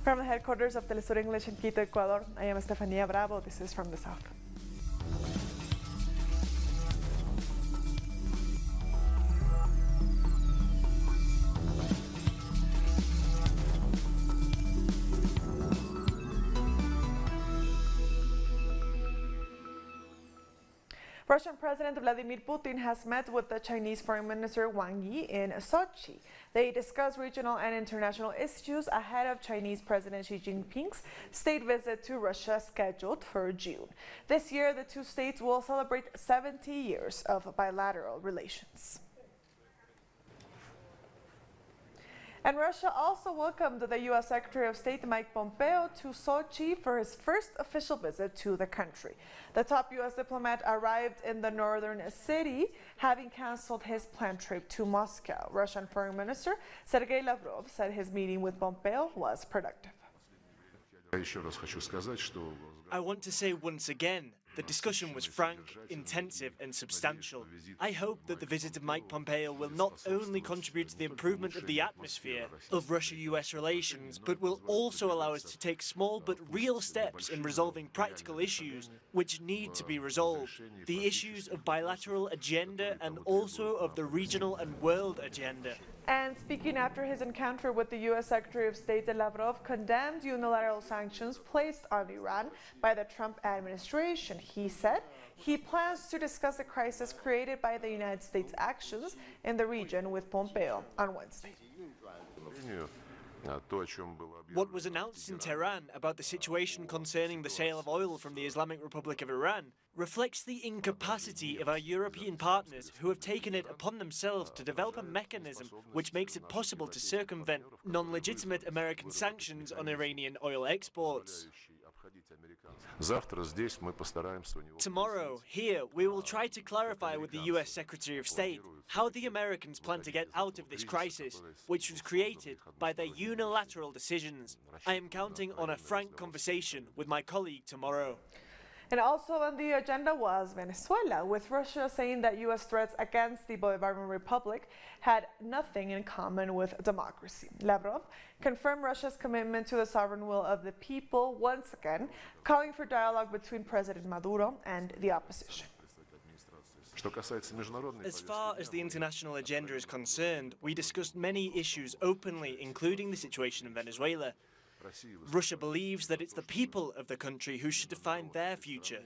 From the headquarters of Telesur English in Quito, Ecuador, I am Estefania Bravo. This is From the South. Russian President Vladimir Putin has met with the Chinese Foreign Minister Wang Yi in Sochi. They discussed regional and international issues ahead of Chinese President Xi Jinping's state visit to Russia scheduled for June. This year, the two states will celebrate 70 years of bilateral relations. And Russia also welcomed the U.S. Secretary of State Mike Pompeo to Sochi for his first official visit to the country. The top U.S. diplomat arrived in the northern city, having canceled his planned trip to Moscow. Russian Foreign Minister Sergey Lavrov said his meeting with Pompeo was productive. I want to say once again, the discussion was frank, intensive and substantial. I hope that the visit of Mike Pompeo will not only contribute to the improvement of the atmosphere of Russia-US relations, but will also allow us to take small but real steps in resolving practical issues which need to be resolved. The issues of bilateral agenda and also of the regional and world agenda. And speaking after his encounter with the U.S. Secretary of State, Lavrov condemned unilateral sanctions placed on Iran by the Trump administration. He said he plans to discuss the crisis created by the United States' actions in the region with Pompeo on Wednesday. What was announced in Tehran about the situation concerning the sale of oil from the Islamic Republic of Iran reflects the incapacity of our European partners who have taken it upon themselves to develop a mechanism which makes it possible to circumvent non-legitimate American sanctions on Iranian oil exports. Tomorrow, here, we will try to clarify with the U.S. Secretary of State how the Americans plan to get out of this crisis, which was created by their unilateral decisions. I am counting on a frank conversation with my colleague tomorrow. And also on the agenda was Venezuela, with Russia saying that U.S. threats against the Bolivarian Republic had nothing in common with democracy. Lavrov confirmed Russia's commitment to the sovereign will of the people, once again calling for dialogue between President Maduro and the opposition. As far as the international agenda is concerned, we discussed many issues openly, including the situation in Venezuela. Russia believes that it's the people of the country who should define their future.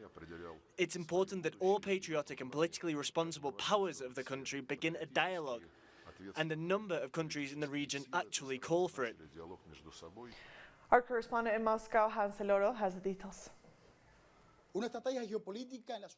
It's important that all patriotic and politically responsible powers of the country begin a dialogue, and a number of countries in the region actually call for it. Our correspondent in Moscow, Hans Eloro, has the details.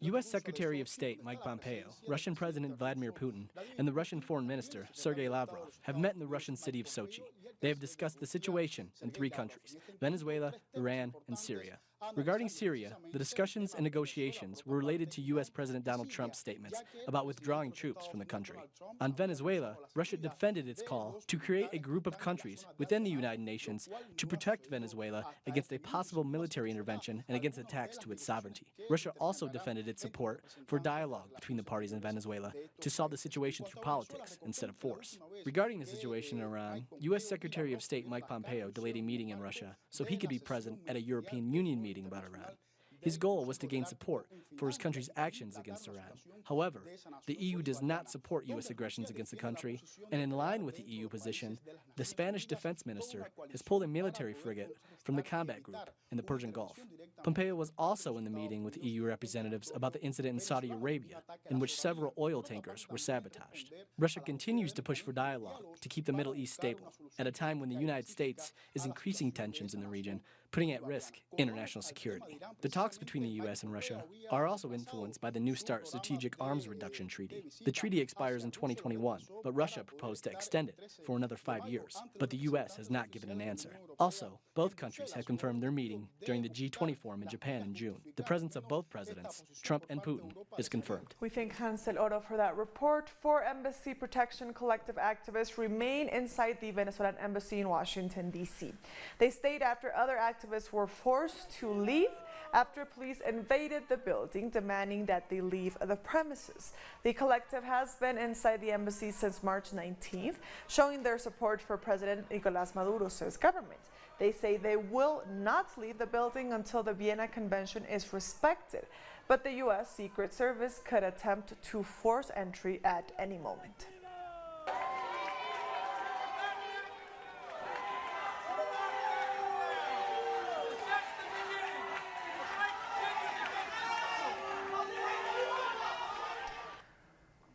U.S. Secretary of State Mike Pompeo, Russian President Vladimir Putin, and the Russian Foreign Minister Sergey Lavrov have met in the Russian city of Sochi. They have discussed the situation in three countries: Venezuela, Iran, and Syria. Regarding Syria, the discussions and negotiations were related to U.S. President Donald Trump's statements about withdrawing troops from the country. On Venezuela, Russia defended its call to create a group of countries within the United Nations to protect Venezuela against a possible military intervention and against attacks to its sovereignty. Russia also defended its support for dialogue between the parties in Venezuela to solve the situation through politics instead of force. Regarding the situation in Iran, U.S. Secretary of State Mike Pompeo delayed a meeting in Russia so he could be present at a European Union meeting about Iran. His goal was to gain support for his country's actions against Iran. However, the EU does not support U.S. aggressions against the country, and in line with the EU position, the Spanish defense minister has pulled a military frigate from the combat group in the Persian Gulf. Pompeo was also in the meeting with EU representatives about the incident in Saudi Arabia, in which several oil tankers were sabotaged. Russia continues to push for dialogue to keep the Middle East stable, at a time when the United States is increasing tensions in the region, putting at risk international security. The talks between the U.S. and Russia are also influenced by the New START Strategic Arms Reduction Treaty. The treaty expires in 2021, but Russia proposed to extend it for another 5 years, but the U.S. has not given an answer. Also, both countries have confirmed their meeting during the G20 forum in Japan in June. The presence of both presidents, Trump and Putin, is confirmed. We thank Hans Eloro for that report. 4 Embassy Protection Collective activists remain inside the Venezuelan embassy in Washington, D.C. They stayed after other activists were forced to leave after police invaded the building, demanding that they leave the premises. The collective has been inside the embassy since March 19th, showing their support for President Nicolás Maduro's government. They say they will not leave the building until the Vienna Convention is respected, but the U.S. Secret Service could attempt to force entry at any moment.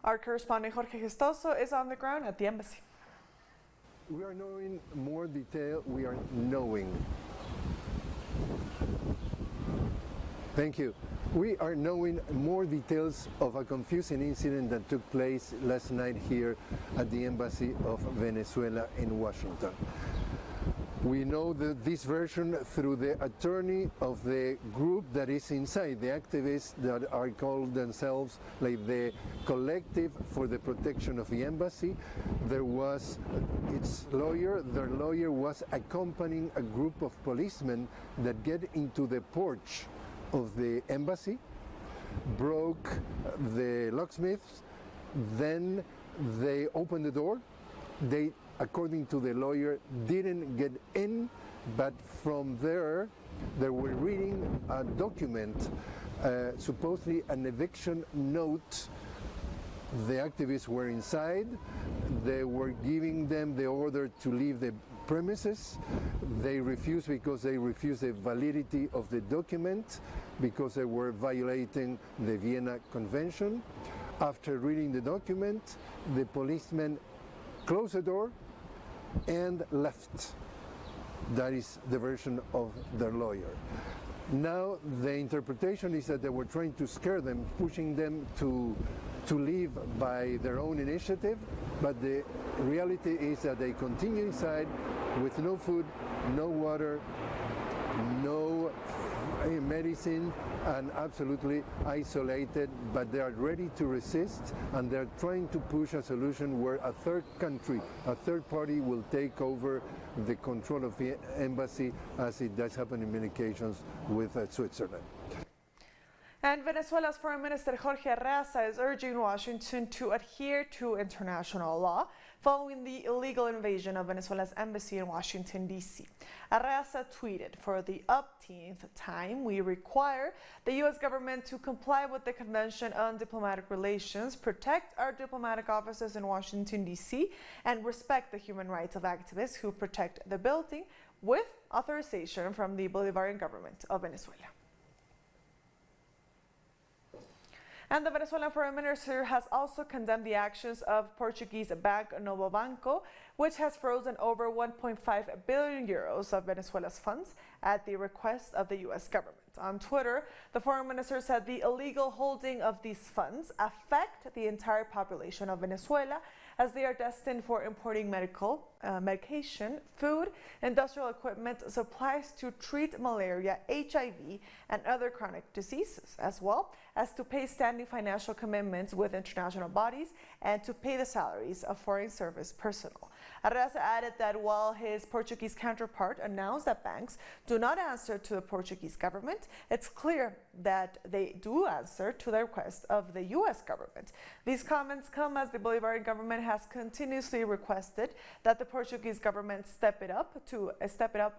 Our correspondent Jorge is on the ground at the embassy. We are knowing more detail. We are knowing. Thank you. We are knowing more details of a confusing incident that took place last night here at the Embassy of Venezuela in Washington. We know this version through the attorney of the group that is inside, the activists that are called themselves like the Collective for the Protection of the Embassy. There was its lawyer, their lawyer was accompanying a group of policemen that get into the porch of the embassy, broke the locksmiths, then they opened the door. They, according to the lawyer, didn't get in, but from there they were reading a document, supposedly an eviction note. The activists were inside. They were giving them the order to leave the premises. They refused because they refused the validity of the document because they were violating the Vienna Convention. After reading the document, the policemen closed the door and left. That is the version of their lawyer. Now the interpretation is that they were trying to scare them, pushing them to leave by their own initiative, but the reality is that they continue inside with no food, no water, no medicine, and absolutely isolated, but they are ready to resist, and they're trying to push a solution where a third country, a third party will take over the control of the embassy, as it does happen in many occasions with Switzerland. And Venezuela's Foreign Minister Jorge Arreaza is urging Washington to adhere to international law following the illegal invasion of Venezuela's embassy in Washington, D.C. Arreaza tweeted, "For the upteenth time, we require the U.S. government to comply with the Convention on Diplomatic Relations, protect our diplomatic offices in Washington, D.C., and respect the human rights of activists who protect the building with authorization from the Bolivarian government of Venezuela." And the Venezuelan Foreign Minister has also condemned the actions of Portuguese bank Novo Banco, which has frozen over 1.5 billion euros of Venezuela's funds at the request of the U.S. government. On Twitter, the foreign minister said the illegal holding of these funds affect the entire population of Venezuela, as they are destined for importing medication, food, industrial equipment, supplies to treat malaria, HIV, and other chronic diseases, as well as to pay standing financial commitments with international bodies and to pay the salaries of foreign service personnel. Arreaza added that while his Portuguese counterpart announced that banks do not answer to the Portuguese government, it's clear that they do answer to the request of the U.S. government. These comments come as the Bolivarian government has continuously requested that the Portuguese government step it up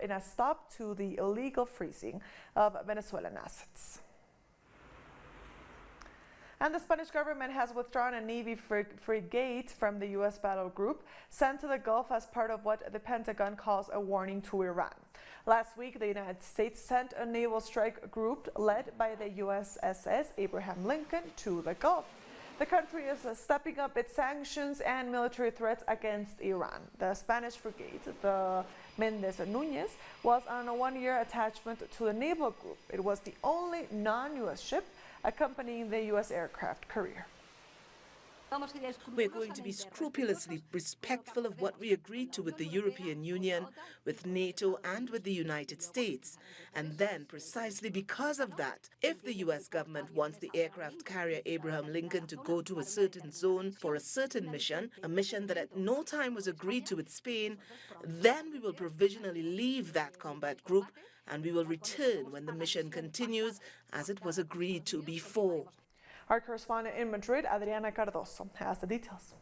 in a stop to the illegal freezing of Venezuelan assets. And the Spanish government has withdrawn a Navy frigate from the U.S. battle group sent to the Gulf as part of what the Pentagon calls a warning to Iran. Last week, the United States sent a naval strike group led by the USS Abraham Lincoln to the Gulf. The country is stepping up its sanctions and military threats against Iran. The Spanish frigate, the Méndez Núñez, was on a one-year attachment to the naval group. It was the only non-U.S. ship accompanying the U.S. aircraft carrier. We're going to be scrupulously respectful of what we agreed to with the European Union, with NATO, and with the United States. And then, precisely because of that, if the U.S. government wants the aircraft carrier Abraham Lincoln to go to a certain zone for a certain mission, a mission that at no time was agreed to with Spain, then we will provisionally leave that combat group and we will return when the mission continues as it was agreed to before. Our correspondent in Madrid, Adriana Cardoso, has the details.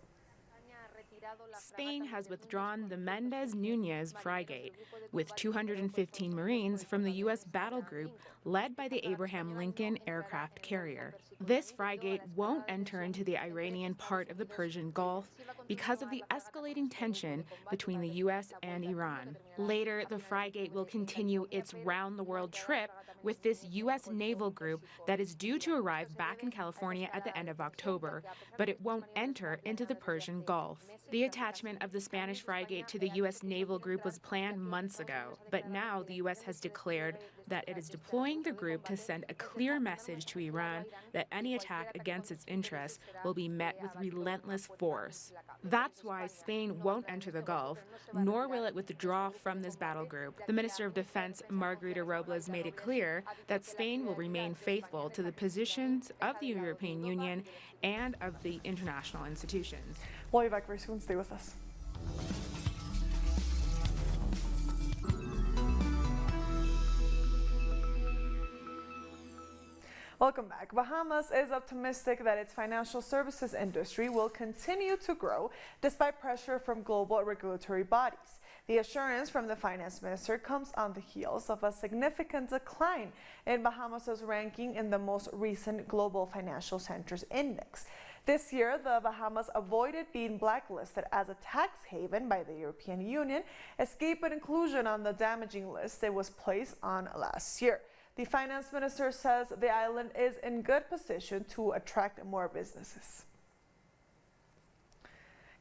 Spain has withdrawn the Méndez Núñez frigate, with 215 Marines from the U.S. battle group led by the Abraham Lincoln aircraft carrier. This frigate won't enter into the Iranian part of the Persian Gulf because of the escalating tension between the U.S. and Iran. Later, the frigate will continue its round-the-world trip with this U.S. naval group that is due to arrive back in California at the end of October, but it won't enter into the Persian Gulf. The attachment of the Spanish frigate to the U.S. naval group was planned months ago, but now the U.S. has declared that it is deploying the group to send a clear message to Iran that any attack against its interests will be met with relentless force. That's why Spain won't enter the Gulf, nor will it withdraw from this battle group. The Minister of Defense, Margarita Robles, made it clear that Spain will remain faithful to the positions of the European Union and of the international institutions. We'll be back very soon. Stay with us. Welcome back. Bahamas is optimistic that its financial services industry will continue to grow despite pressure from global regulatory bodies. The assurance from the finance minister comes on the heels of a significant decline in Bahamas' ranking in the most recent Global Financial Centers Index. This year, the Bahamas avoided being blacklisted as a tax haven by the European Union, escaping inclusion on the damaging list it was placed on last year. The finance minister says the island is in good position to attract more businesses.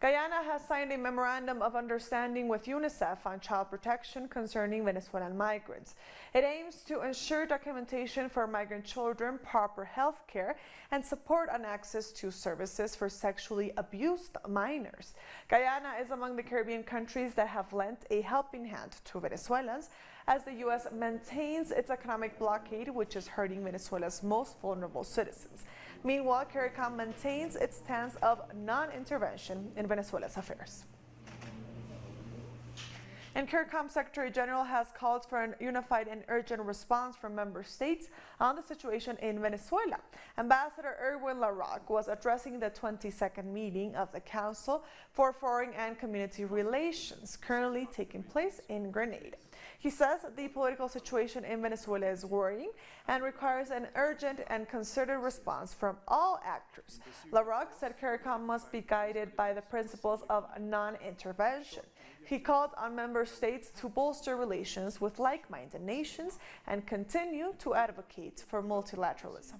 Guyana has signed a memorandum of understanding with UNICEF on child protection concerning Venezuelan migrants. It aims to ensure documentation for migrant children, proper health care, and support on access to services for sexually abused minors. Guyana is among the Caribbean countries that have lent a helping hand to Venezuelans as the U.S. maintains its economic blockade, which is hurting Venezuela's most vulnerable citizens. Meanwhile, CARICOM maintains its stance of non-intervention in Venezuela's affairs. And CARICOM Secretary General has called for an unified and urgent response from member states on the situation in Venezuela. Ambassador Lavrov was addressing the 22nd meeting of the Council for Foreign and Community Relations, currently taking place in Grenada. He says the political situation in Venezuela is worrying and requires an urgent and concerted response from all actors. Lavrov said CARICOM must be guided by the principles of non-intervention. He called on member states to bolster relations with like-minded nations and continue to advocate for multilateralism.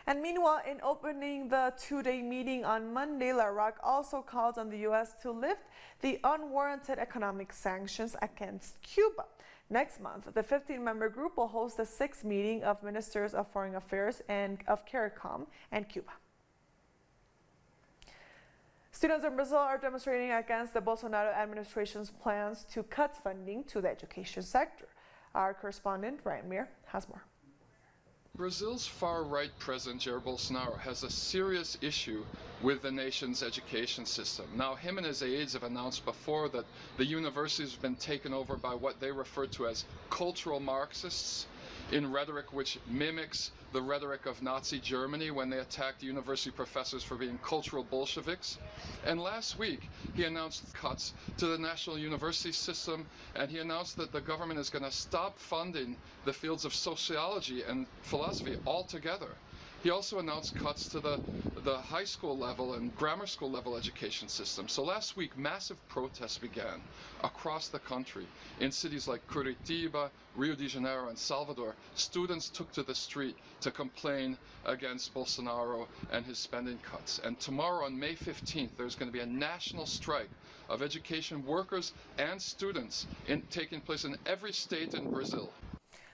And meanwhile, in opening the two-day meeting on Monday, Lavrov also called on the U.S. to lift the unwarranted economic sanctions against Cuba. Next month, the 15-member group will host the 6th meeting of Ministers of Foreign Affairs and of CARICOM and Cuba. Students in Brazil are demonstrating against the Bolsonaro administration's plans to cut funding to the education sector. Our correspondent, Ryan Meir, has more. Brazil's far-right president, Jair Bolsonaro, has a serious issue with the nation's education system. Now, him and his aides have announced before that the universities have been taken over by what they refer to as cultural Marxists, in rhetoric which mimics the rhetoric of Nazi Germany when they attacked university professors for being cultural Bolsheviks. And last week, he announced cuts to the national university system, and he announced that the government is going to stop funding the fields of sociology and philosophy altogether. He also announced cuts to the high school level and grammar school level education system. So last week, massive protests began across the country. In cities like Curitiba, Rio de Janeiro, and Salvador, students took to the street to complain against Bolsonaro and his spending cuts. And tomorrow, on May 15th, there's going to be a national strike of education workers and students taking place in every state in Brazil.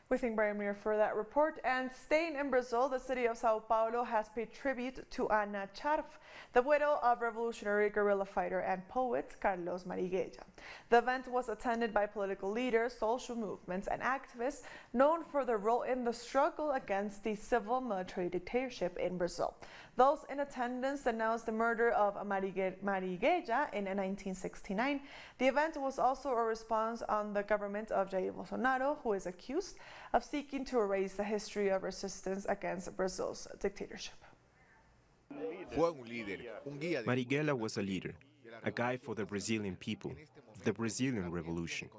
We thank Brian Meir for that report. And staying in Brazil, the city of Sao Paulo has paid tribute to Ana Charf, the widow of revolutionary guerrilla fighter and poet Carlos Marighella. The event was attended by political leaders, social movements, and activists known for their role in the struggle against the civil military dictatorship in Brazil. Those in attendance denounced the murder of Marighella in 1969. The event was also a response on the government of Jair Bolsonaro, who is accused of seeking to erase the history of resistance against Brazil's dictatorship. Marighella was a leader, a guy for the Brazilian people, the Brazilian Revolution.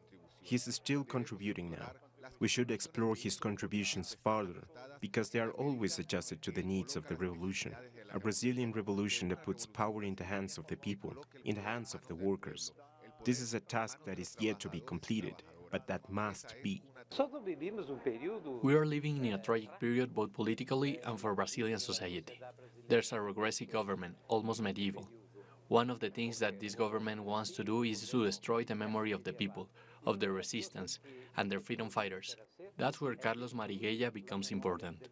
He's still contributing now. We should explore his contributions further, because they are always adjusted to the needs of the revolution. A Brazilian revolution that puts power in the hands of the people, in the hands of the workers. This is a task that is yet to be completed, but that must be. We are living in a tragic period both politically and for Brazilian society. There's a regressive government, almost medieval. One of the things that this government wants to do is to destroy the memory of the people, of their resistance, and their freedom fighters. That's where Carlos Marighella becomes important.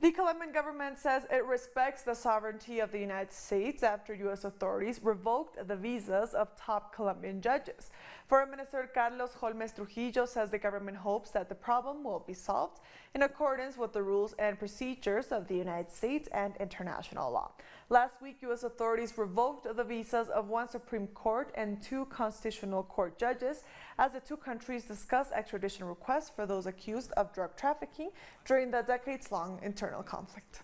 The Colombian government says it respects the sovereignty of the United States after U.S. authorities revoked the visas of top Colombian judges. Foreign Minister Carlos Holmes Trujillo says the government hopes that the problem will be solved in accordance with the rules and procedures of the United States and international law. Last week, U.S. authorities revoked the visas of one Supreme Court and 2 Constitutional Court judges as the 2 countries discuss extradition requests for those accused of drug trafficking during the decades-long internal conflict.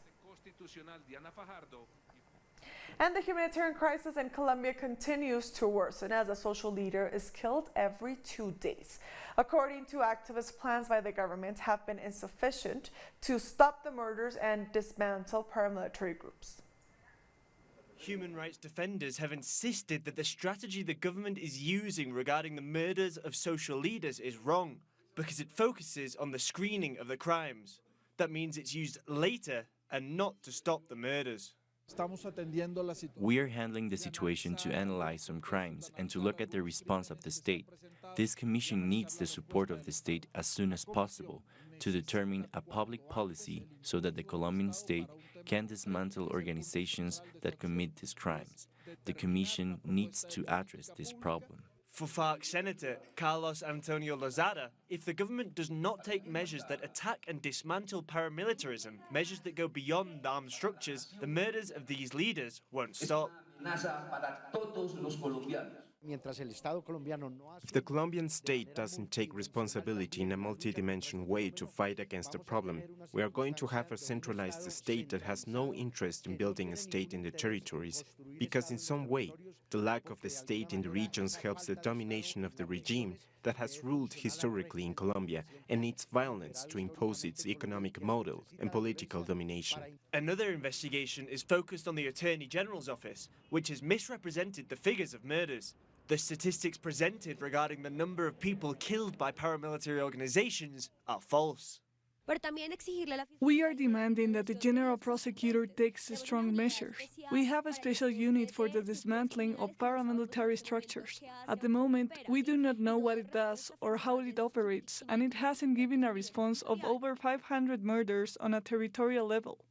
And the humanitarian crisis in Colombia continues to worsen as a social leader is killed every 2 days. According to activists, plans by the government have been insufficient to stop the murders and dismantle paramilitary groups. Human rights defenders have insisted that the strategy the government is using regarding the murders of social leaders is wrong because it focuses on the screening of the crimes. That means it's used later and not to stop the murders. We are handling the situation to analyze some crimes and to look at the response of the state. This commission needs the support of the state as soon as possible to determine a public policy so that the Colombian state can dismantle organizations that commit these crimes. The commission needs to address this problem. For FARC Senator Carlos Antonio Lozada, if the government does not take measures that attack and dismantle paramilitarism, measures that go beyond armed structures, the murders of these leaders won't stop. If the Colombian state doesn't take responsibility in a multidimensional way to fight against the problem, we are going to have a centralized state that has no interest in building a state in the territories, because in some way, the lack of the state in the regions helps the domination of the regime that has ruled historically in Colombia and needs violence to impose its economic model and political domination. Another investigation is focused on the Attorney General's office, which has misrepresented the figures of murders. The statistics presented regarding the number of people killed by paramilitary organizations are false. We are demanding that the General Prosecutor takes strong measures. We have a special unit for the dismantling of paramilitary structures. At the moment, we do not know what it does or how it operates, and it hasn't given a response of over 500 murders on a territorial level.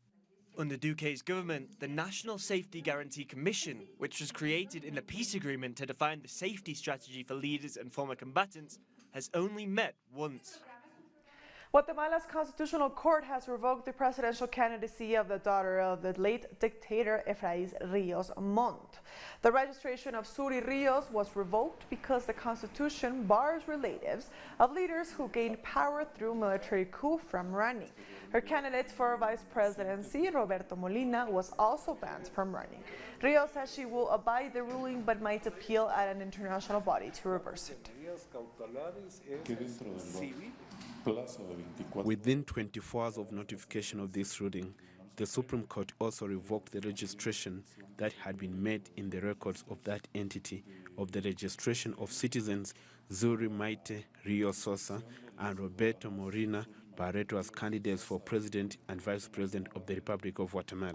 Under Duque's government, the National Safety Guarantee Commission, which was created in the peace agreement to define the safety strategy for leaders and former combatants, has only met once. Guatemala's Constitutional Court has revoked the presidential candidacy of the daughter of the late dictator Efraín Ríos Montt. The registration of Suri Ríos was revoked because the Constitution bars relatives of leaders who gained power through military coup from running. Her candidate for vice presidency, Roberto Molina, was also banned from running. Ríos says she will abide the ruling but might appeal at an international body to reverse it. Within 24 hours of notification of this ruling, the Supreme Court also revoked the registration that had been made in the records of that entity of the registration of citizens Zuri Maite Rio Sosa and Roberto Molina Barreto as candidates for President and Vice President of the Republic of Guatemala.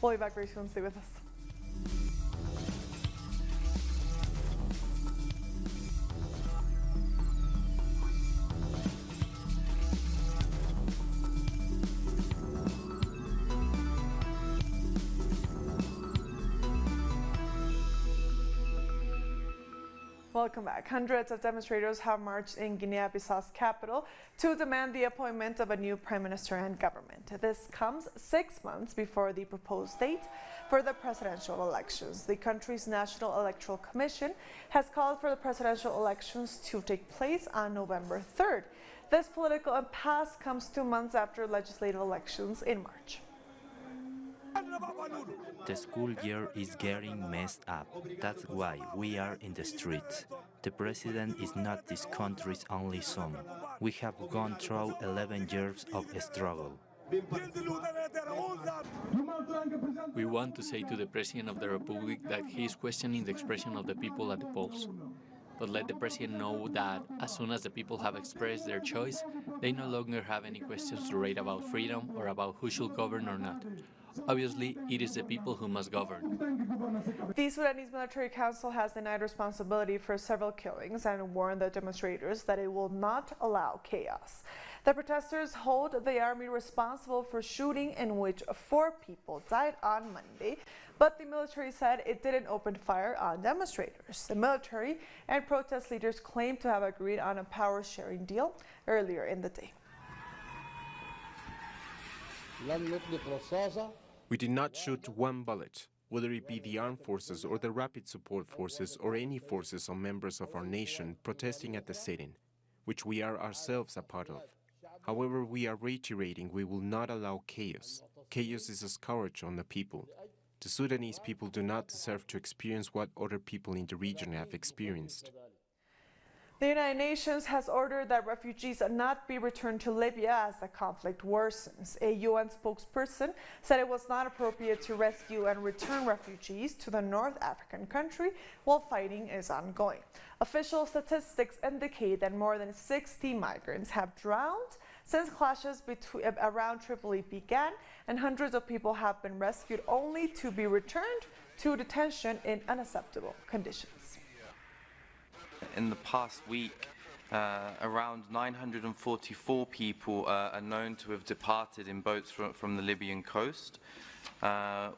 We'll be back very soon. Stay with us. Welcome back. Hundreds of demonstrators have marched in Guinea-Bissau's capital to demand the appointment of a new prime minister and government. This comes 6 months before the proposed date for the presidential elections. The country's National Electoral Commission has called for the presidential elections to take place on November 3rd. This political impasse comes 2 months after legislative elections in March. The school year is getting messed up. That's why we are in the streets. The president is not this country's only son. We have gone through 11 years of struggle. We want to say to the President of the Republic that he is questioning the expression of the people at the polls. But let the President know that as soon as the people have expressed their choice, they no longer have any questions to raise about freedom or about who should govern or not. Obviously, it is the people who must govern. The Sudanese Military Council has denied responsibility for several killings and warned the demonstrators that it will not allow chaos. The protesters hold the army responsible for shooting in which 4 people died on Monday, but the military said it didn't open fire on demonstrators. The military and protest leaders claim to have agreed on a power-sharing deal earlier in the day. We did not shoot one bullet, whether it be the armed forces or the rapid support forces or any forces or members of our nation protesting at the sit-in, which we are ourselves a part of. However, we are reiterating we will not allow chaos. Chaos is a scourge on the people. The Sudanese people do not deserve to experience what other people in the region have experienced. The United Nations has ordered that refugees not be returned to Libya as the conflict worsens. A UN spokesperson said it was not appropriate to rescue and return refugees to the North African country while fighting is ongoing. Official statistics indicate that more than 60 migrants have drowned since clashes around Tripoli began, and hundreds of people have been rescued only to be returned to detention in unacceptable conditions. In the past week, around 944 people are known to have departed in boats from the Libyan coast.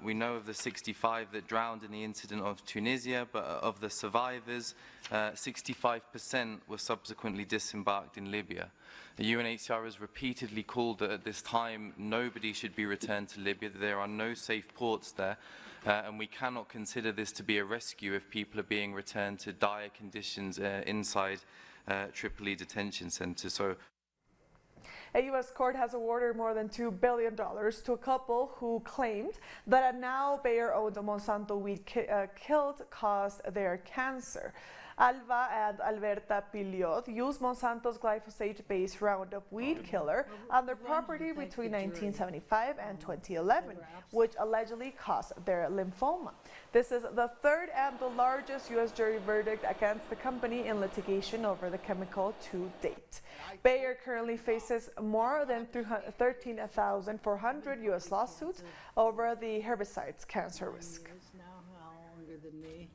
We know of the 65 that drowned in the incident of Tunisia, but of the survivors, 65% were subsequently disembarked in Libya. The UNHCR has repeatedly called that at this time nobody should be returned to Libya, that there are no safe ports there, and we cannot consider this to be a rescue if people are being returned to dire conditions inside Tripoli detention centers. So, a U.S. court has awarded more than $2 billion to a couple who claimed that a now Bayer-owned Monsanto weed caused their cancer. Alva and Alberta Piliot used Monsanto's glyphosate-based Roundup weed killer on their property between 1975 and 2011, which allegedly caused their lymphoma. This is the third and the largest U.S. jury verdict against the company in litigation over the chemical to date. Bayer currently faces more than 13,400 U.S. lawsuits over the herbicide's cancer risk.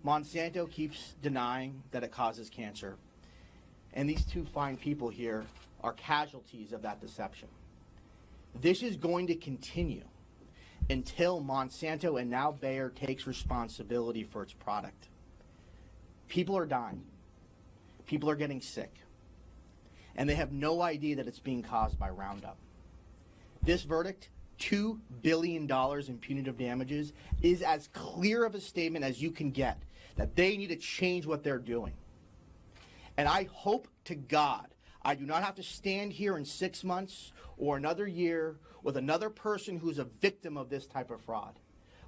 Monsanto keeps denying that it causes cancer, and these two fine people here are casualties of that deception. This is going to continue until Monsanto and now Bayer takes responsibility for its product. People are dying. People are getting sick. And they have no idea that it's being caused by Roundup. This verdict, $2 billion in punitive damages, is as clear of a statement as you can get that they need to change what they're doing. And I hope to God I do not have to stand here in 6 months or another year with another person who's a victim of this type of fraud.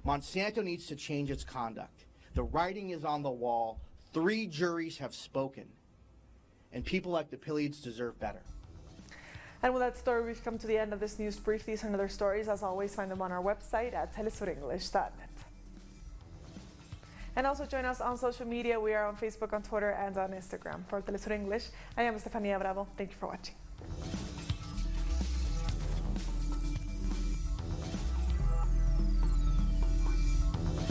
Monsanto needs to change its conduct. The writing is on the wall. 3 juries have spoken. And people like the Pilids deserve better. And with that story, we've come to the end of this news brief. These and other stories, as always, find them on our website at telesurenglish.net. And also join us on social media. We are on Facebook, on Twitter, and on Instagram. For Telesur English, I am Stefania Bravo. Thank you for watching.